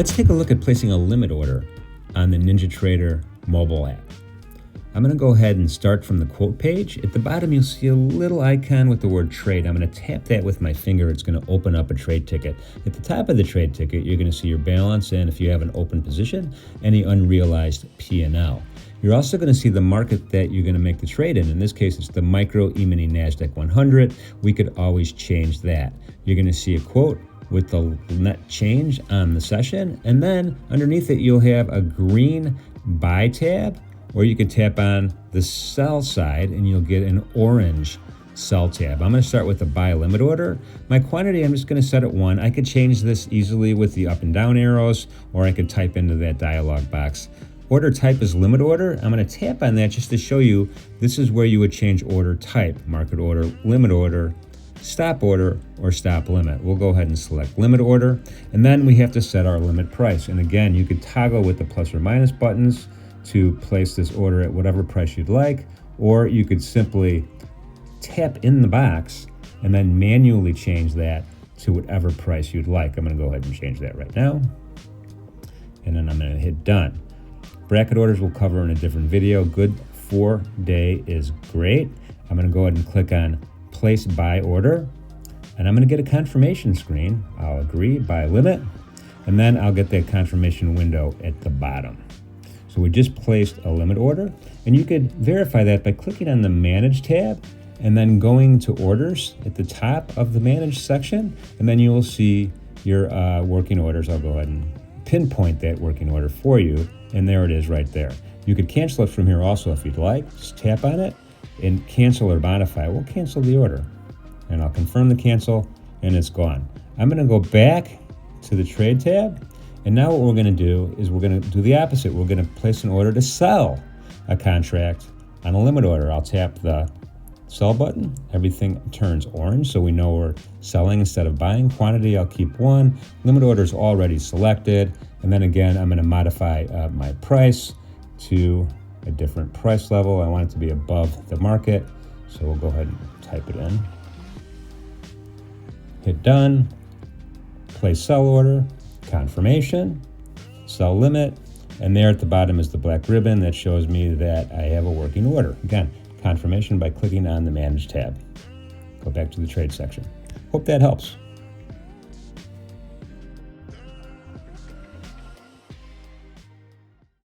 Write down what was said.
Let's take a look at placing a limit order on the NinjaTrader Mobile App. I'm going to go ahead and start from the quote page. At the bottom, you'll see a little icon with the word trade. I'm going to tap that with my finger. It's going to open up a trade ticket. At the top of the trade ticket, you're going to see your balance and, if you have an open position, any unrealized P&L. You're also going to see the market that you're going to make the trade in. In this case, it's the Micro E-mini NASDAQ 100. We could always change that. You're going to see a quote with the net change on the session, and then underneath it you'll have a green buy tab, or you can tap on the sell side and you'll get an orange sell tab. I'm going to start with the buy limit order. My quantity, I'm just going to set at 1. I could change this easily with the up and down arrows, or I could type into that dialog box. Order type is limit order. I'm going to tap on that just to show you this is where you would change order type: market order, limit order, stop order, or stop limit. We'll go ahead and select limit order, and then we have to set our limit price. And again, you could toggle with the plus or minus buttons to place this order at whatever price you'd like, or you could simply tap in the box and then manually change that to whatever price you'd like. I'm going to go ahead and change that right now, and then I'm going to hit done. Bracket orders we'll cover in a different video. Good for day is great. I'm going to go ahead and click on place buy order, and I'm going to get a confirmation screen. I'll agree, buy limit, and then I'll get that confirmation window at the bottom. So we just placed a limit order, and you could verify that by clicking on the Manage tab and then going to Orders at the top of the Manage section, and then you will see your working orders. I'll go ahead and pinpoint that working order for you, and there it is right there. You could cancel it from here also if you'd like. Just tap on it and cancel or modify. We'll cancel the order, and I'll confirm the cancel, and it's gone. I'm going to go back to the trade tab, and now what we're going to do is we're going to do the opposite. We're going to place an order to sell a contract on a limit order. I'll tap the sell button. Everything turns orange, so we know we're selling instead of buying. Quantity, I'll keep 1. Limit order is already selected, and then again, I'm going to modify my price to a different price level. I want it to be above the market, so we'll go ahead and type it in. Hit done. Place sell order, confirmation, sell limit, and there at the bottom is the black ribbon that shows me that I have a working order. Again, confirmation by clicking on the Manage tab. Go back to the trade section. Hope that helps.